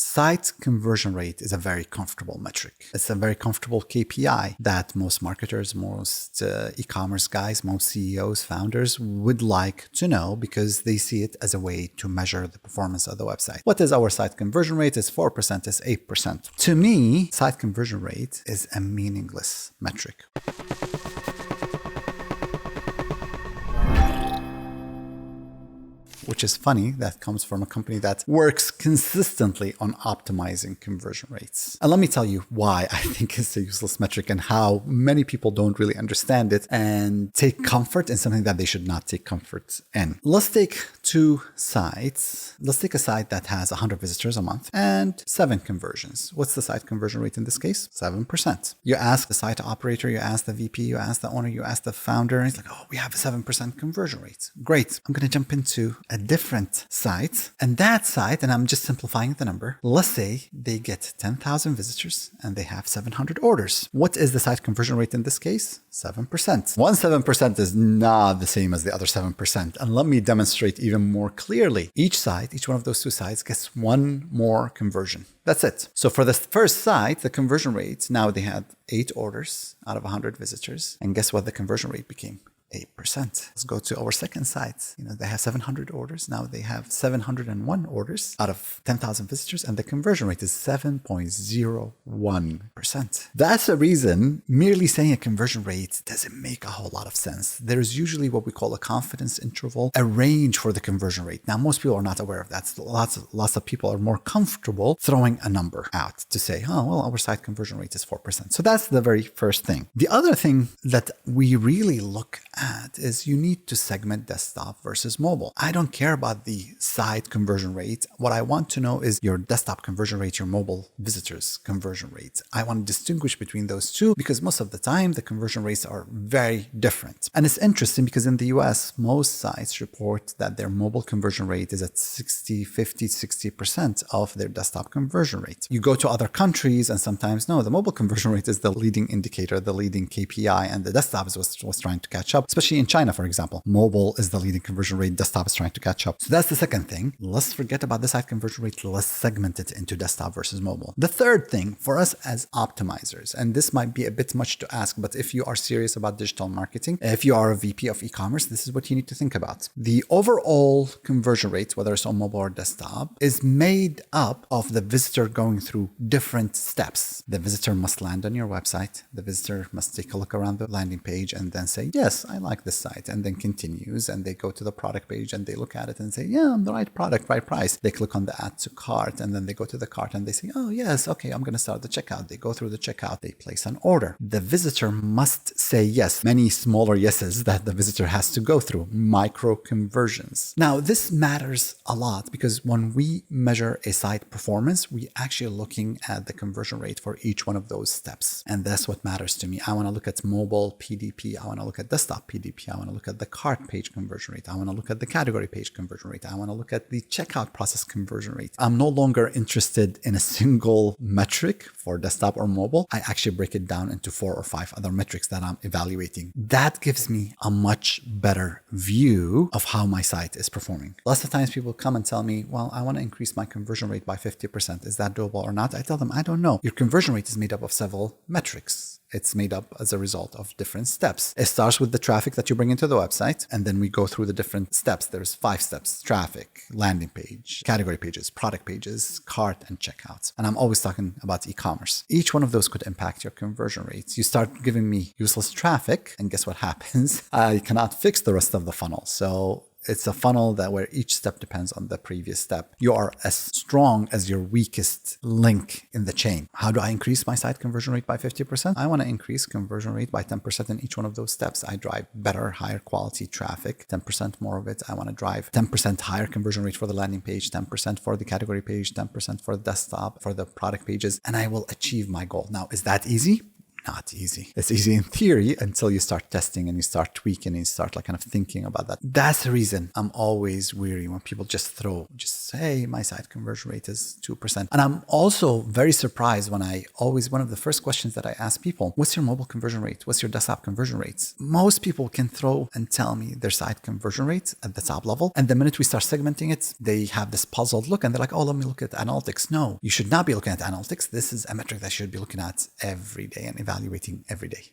Site conversion rate is a very comfortable metric. It's a very comfortable KPI that most marketers, most e-commerce guys, most CEOs, founders would like to know because they see it as a way to measure the performance of the website. What is our site conversion rate? It's 4%, it's 8%. To me, site conversion rate is a meaningless metric. Which is funny, that comes from a company that works consistently on optimizing conversion rates. And let me tell you why I think it's a useless metric and how many people don't really understand it and take comfort in something that they should not take comfort in. Let's take two sites. Let's take a site that has 100 visitors a month and 7 conversions. What's the site conversion rate in this case? 7%. You ask the site operator, you ask the VP, you ask the owner, you ask the founder, and it's like, oh, we have a 7% conversion rate. Great. I'm going to jump into a different site, and that site, and I'm just simplifying the number, let's say they get 10,000 visitors and they have 700 orders. What is the site conversion rate in this case? 7%. One 7% is not the same as the other 7%. And let me demonstrate even more clearly. Each one of those two sites gets one more conversion. That's it. So for the first site, the conversion rate, now they had 8 orders out of 100 visitors. And guess what the conversion rate became? 8%. Let's go to our second site. They have 700 orders. Now they have 701 orders out of 10,000 visitors, and the conversion rate is 7.01%. That's the reason merely saying a conversion rate doesn't make a whole lot of sense. There's usually what we call a confidence interval, a range for the conversion rate. Now, most people are not aware of that. Lots of people are more comfortable throwing a number out to say, oh, well, our site conversion rate is 4%. So that's the very first thing. The other thing that we really look at is you need to segment desktop versus mobile. I don't care about the site conversion rate. What I want to know is your desktop conversion rate, your mobile visitors conversion rate. I want to distinguish between those two because most of the time the conversion rates are very different. And it's interesting because in the US, most sites report that their mobile conversion rate is at 60% of their desktop conversion rate. You go to other countries and sometimes no, the mobile conversion rate is the leading indicator, the leading KPI, and the desktop is what's trying to catch up. Especially in China, for example, mobile is the leading conversion rate, desktop is trying to catch up. So that's the second thing. Let's forget about the site conversion rate. Let's segment it into desktop versus mobile. The third thing for us as optimizers, and this might be a bit much to ask, but if you are serious about digital marketing, if you are a VP of e-commerce, this is what you need to think about. The overall conversion rate, whether it's on mobile or desktop, is made up of the visitor going through different steps. The visitor must land on your website. The visitor must take a look around the landing page and then say, yes, I like this site, and then continues, and they go to the product page and they look at it and say, yeah, I'm the right product, right price. They click on the add to cart, and then they go to the cart and they say, oh yes, okay, I'm going to start the checkout. They go through the checkout, they place an order. The visitor must say yes, many smaller yeses that the visitor has to go through, micro conversions. Now, this matters a lot because when we measure a site performance, we actually looking at the conversion rate for each one of those steps. And that's what matters to me. I want to look at mobile PDP. I want to look at desktop PDP. I want to look at the cart page conversion rate. I want to look at the category page conversion rate. I want to look at the checkout process conversion rate. I'm no longer interested in a single metric for desktop or mobile. I actually break it down into 4 or 5 other metrics that I'm evaluating. That gives me a much better view of how my site is performing. Lots of times people come and tell me, well, I want to increase my conversion rate by 50%. Is that doable or not? I tell them, I don't know. Your conversion rate is made up of several metrics. It's made up as a result of different steps. It starts with the traffic that you bring into the website, and then we go through the different steps. There's 5 steps: traffic, landing page, category pages, product pages, cart, and checkout. And I'm always talking about e-commerce. Each one of those could impact your conversion rates. You start giving me useless traffic, and guess what happens? I cannot fix the rest of the funnel. So it's a funnel that where each step depends on the previous step. You are as strong as your weakest link in the chain. How do I increase my site conversion rate by 50%? I want to increase conversion rate by 10% in each one of those steps. I drive better, higher quality traffic, 10% more of it. I want to drive 10% higher conversion rate for the landing page, 10% for the category page, 10% for the desktop, for the product pages, and I will achieve my goal. Now, is that easy? not easy. It's easy in theory until you start testing and you start tweaking and you start like kind of thinking about that. That's the reason I'm always weary when people just say, my site conversion rate is 2%. And I'm also very surprised when one of the first questions that I ask people, what's your mobile conversion rate? What's your desktop conversion rates? Most people can throw and tell me their site conversion rates at the top level. And the minute we start segmenting it, they have this puzzled look and they're like, oh, let me look at analytics. No, you should not be looking at analytics. This is a metric that you should be looking at every day and evaluating every day.